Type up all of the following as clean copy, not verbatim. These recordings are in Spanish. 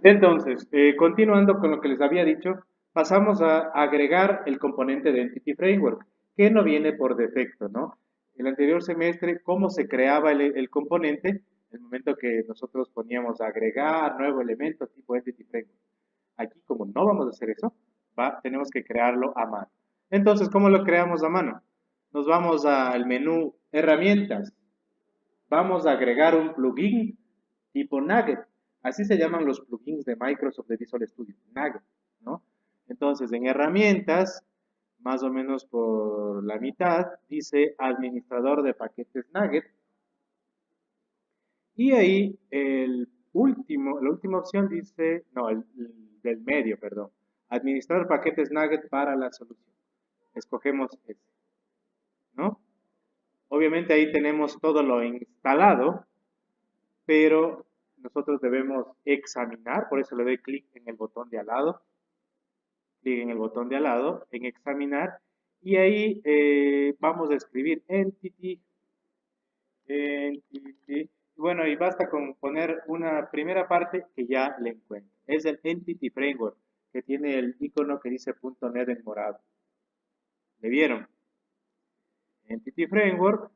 Entonces, continuando con lo que les había dicho, pasamos a agregar el componente de Entity Framework, que no viene por defecto, ¿no? El anterior semestre, cómo se creaba el componente, el momento que nosotros poníamos a agregar nuevo elemento tipo Entity Framework. Aquí, como no vamos a hacer eso, tenemos que crearlo a mano. Entonces, ¿cómo lo creamos a mano? Nos vamos al menú Herramientas, vamos a agregar un plugin tipo Nugget. Así se llaman los plugins de Microsoft de Visual Studio, Nugget, ¿no? Entonces, en herramientas, más o menos por la mitad, dice administrador de paquetes Nugget. Y ahí la última opción dice, no, el del medio, perdón. Administrar paquetes Nugget para la solución. Escogemos ese, ¿no? Obviamente ahí tenemos todo lo instalado, pero nosotros debemos examinar, por eso le doy clic en el botón de al lado, clic en el botón de al lado, en examinar, y ahí vamos a escribir entity, bueno, y basta con poner una primera parte que ya le encuentro. Es el Entity Framework, que tiene el icono que dice .NET en morado. ¿Le vieron? Entity Framework,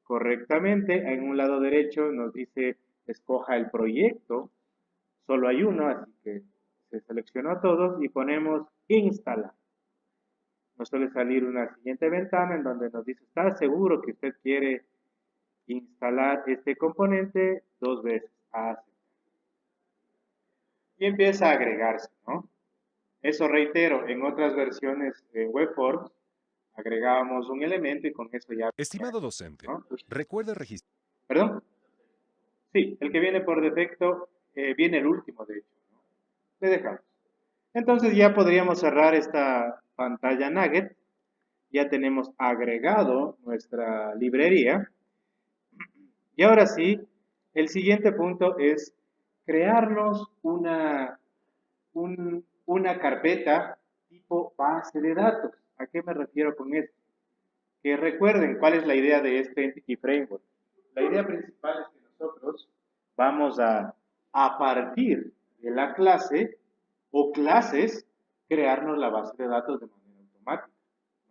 correctamente, en un lado derecho nos dice escoja el proyecto, solo hay uno, así que se seleccionó a todos y ponemos instalar. Nos suele salir una siguiente ventana en donde nos dice, ¿está seguro que usted quiere instalar este componente? Dos veces. Y empieza a agregarse, ¿no? Eso reitero, en otras versiones de WebForms agregábamos un elemento y con eso ya venía, Estimado docente, ¿no? recuerde registrar. ¿Perdón? Sí, el que viene por defecto viene el último, de hecho, ¿no? Le dejamos. Entonces ya podríamos cerrar esta pantalla Nugget. Ya tenemos agregado nuestra librería. Y ahora sí, el siguiente punto es crearnos una carpeta tipo base de datos. ¿A qué me refiero con esto? Que recuerden cuál es la idea de este Entity Framework. La idea principal es que nosotros vamos a partir de la clase o clases, crearnos la base de datos de manera automática,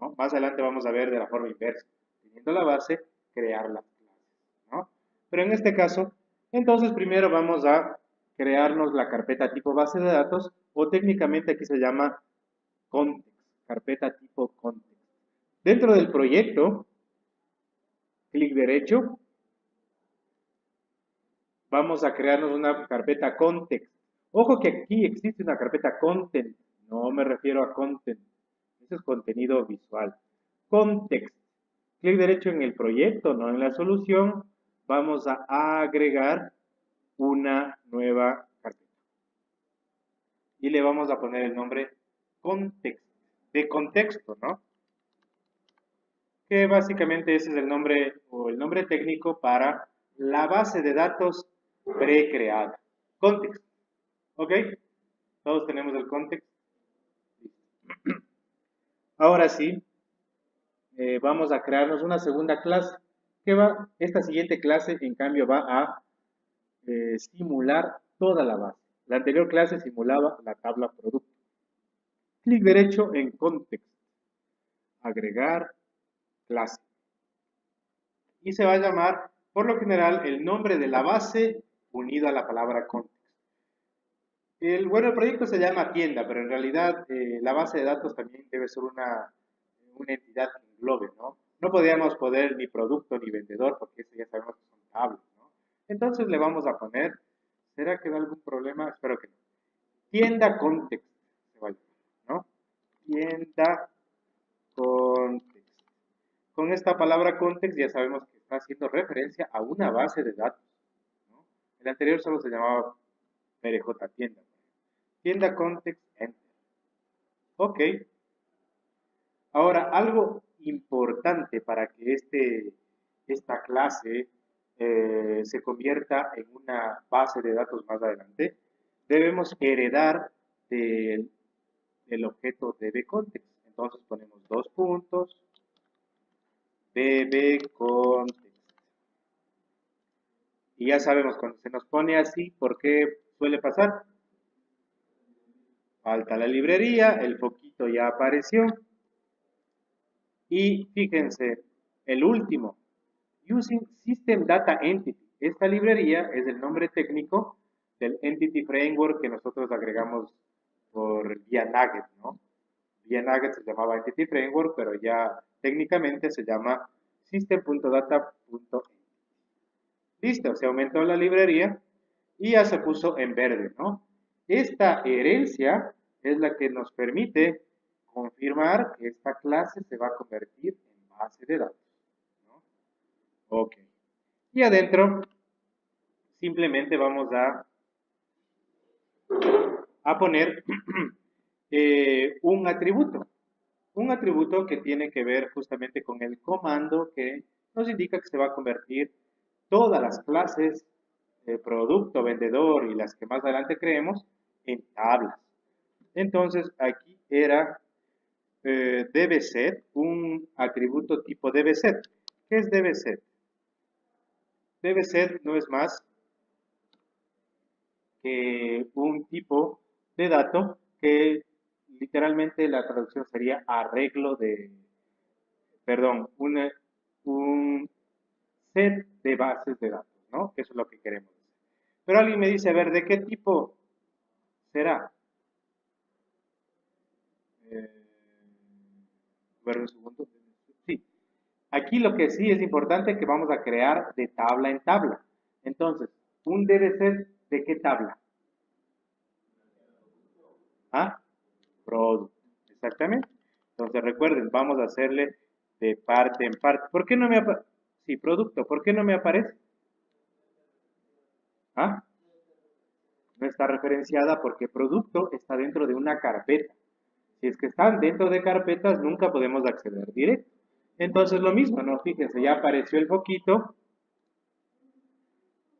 ¿no? Más adelante vamos a ver de la forma inversa. Teniendo la base, crear las clases, ¿no? Pero en este caso, entonces primero vamos a crearnos la carpeta tipo base de datos o técnicamente aquí se llama context, carpeta tipo context. Dentro del proyecto, clic derecho, vamos a crearnos una carpeta context. Ojo que aquí existe una carpeta content, no me refiero a content, eso es contenido visual. Context, clic derecho en el proyecto, no en la solución, vamos a agregar una nueva carpeta. Y le vamos a poner el nombre context, de contexto, ¿no? Que básicamente ese es el nombre o el nombre técnico para la base de datos precreada. Context, ¿ok? Todos tenemos el context. Ahora sí, vamos a crearnos una segunda clase. Esta siguiente clase, en cambio, va a simular toda la base. La anterior clase simulaba la tabla producto. Clic derecho en context, agregar clase. Y se va a llamar, por lo general, el nombre de la base unido a la palabra context. El proyecto se llama tienda, pero en realidad la base de datos también debe ser una entidad que englobe, ¿no? No podríamos poner ni producto ni vendedor, porque eso ya sabemos que son tablas, ¿no? Entonces le vamos a poner, ¿será que da algún problema? Espero que no. Tienda context, se va a llamar, ¿no? Tienda context. Con esta palabra context ya sabemos que está haciendo referencia a una base de datos, ¿no? El anterior solo se llamaba PRJ tienda. Tienda context enter. Ok. Ahora, algo importante para que esta clase se convierta en una base de datos más adelante, debemos heredar del, del objeto dbContext. Entonces ponemos dos puntos, dbContext. Y ya sabemos, cuando se nos pone así, ¿por qué suele pasar? Falta la librería, el foquito ya apareció. Y fíjense, el último, Using System Data Entity. Esta librería es el nombre técnico del Entity Framework que nosotros agregamos por vía Nugget, ¿no? Vía Nugget se llamaba Entity Framework, pero ya técnicamente se llama System.data.entity. Listo, se aumentó la librería y ya se puso en verde, ¿no? Esta herencia es la que nos permite confirmar que esta clase se va a convertir en base de datos, ¿no? Ok. Y adentro simplemente vamos a poner un atributo que tiene que ver justamente con el comando que nos indica que se va a convertir todas las clases producto, vendedor y las que más adelante creemos en tablas. Entonces aquí era dbset, un atributo tipo dbset. ¿Qué es dbset? Dbset no es más que un tipo de dato que literalmente la traducción sería arreglo de, perdón, un set de bases de datos, ¿no? Eso es lo que queremos decir. Pero alguien me dice, a ver, ¿de qué tipo será? Un segundo. Sí. Aquí lo que sí es importante es que vamos a crear de tabla en tabla. Entonces, un debe ser de qué tabla? ¿Ah? Producto. Exactamente. Entonces, recuerden, vamos a hacerle de parte en parte. ¿Por qué no me aparece? Sí, producto. ¿Por qué no me aparece? ¿Ah? No está referenciada porque producto está dentro de una carpeta. Si es que están dentro de carpetas, nunca podemos acceder directo. Entonces, lo mismo, ¿no? Fíjense, ya apareció el foquito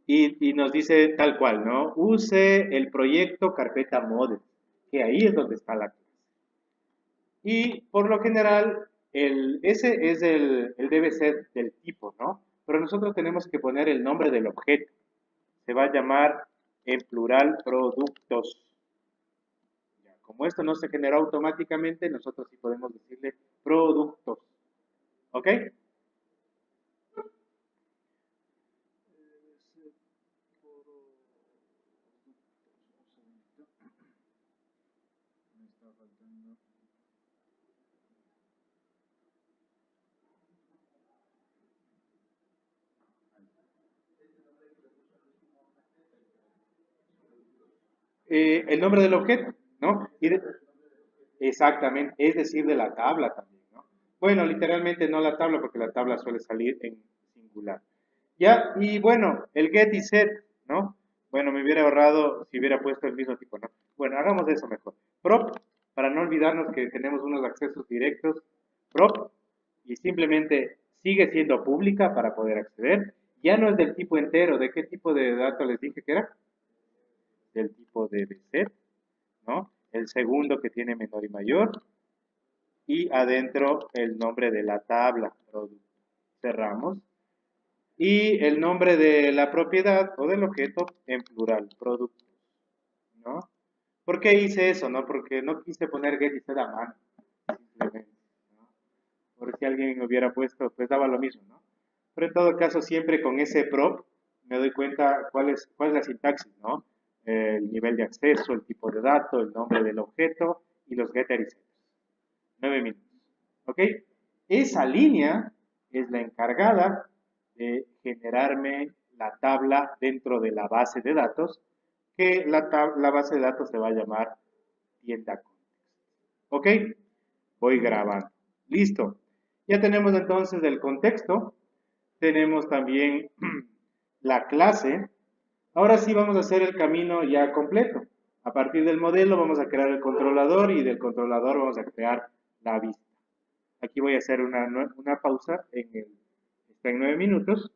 y nos dice tal cual, ¿no? Use el proyecto carpeta model, que ahí es donde está la clase. Y por lo general, ese es debe ser del tipo, ¿no? Pero nosotros tenemos que poner el nombre del objeto. Se va a llamar en plural productos. Ya, como esto no se generó automáticamente, nosotros sí podemos decirle productos. ¿Ok? El nombre del objeto, ¿no? Exactamente, es decir, de la tabla también, ¿no? Bueno, literalmente no la tabla porque la tabla suele salir en singular. Ya, y bueno, el get y set, ¿no? Bueno, me hubiera ahorrado si hubiera puesto el mismo tipo, ¿no? Bueno, hagamos eso mejor. Prop, para no olvidarnos que tenemos unos accesos directos, prop, y simplemente sigue siendo pública para poder acceder. Ya no es del tipo entero, ¿de qué tipo de datos les dije que era? Del tipo de set, ¿no? El segundo que tiene menor y mayor, y adentro el nombre de la tabla, producto. Cerramos. Y el nombre de la propiedad o del objeto en plural, productos, ¿no? ¿Por qué hice eso, no? Porque no quise poner get y set a mano, simplemente, ¿no? Por si alguien hubiera puesto, pues daba lo mismo, ¿no? Pero en todo caso, siempre con ese prop me doy cuenta cuál es la sintaxis, ¿no? El nivel de acceso, el tipo de dato, el nombre del objeto y los getter y setters. 9 minutos. ¿Ok? Esa línea es la encargada de generarme la tabla dentro de la base de datos, que la base de datos se va a llamar tienda context. ¿Ok? Voy grabando. Listo. Ya tenemos entonces el contexto. Tenemos también la clase. Ahora sí vamos a hacer el camino ya completo. A partir del modelo vamos a crear el controlador y del controlador vamos a crear la vista. Aquí voy a hacer una pausa está en 9 minutos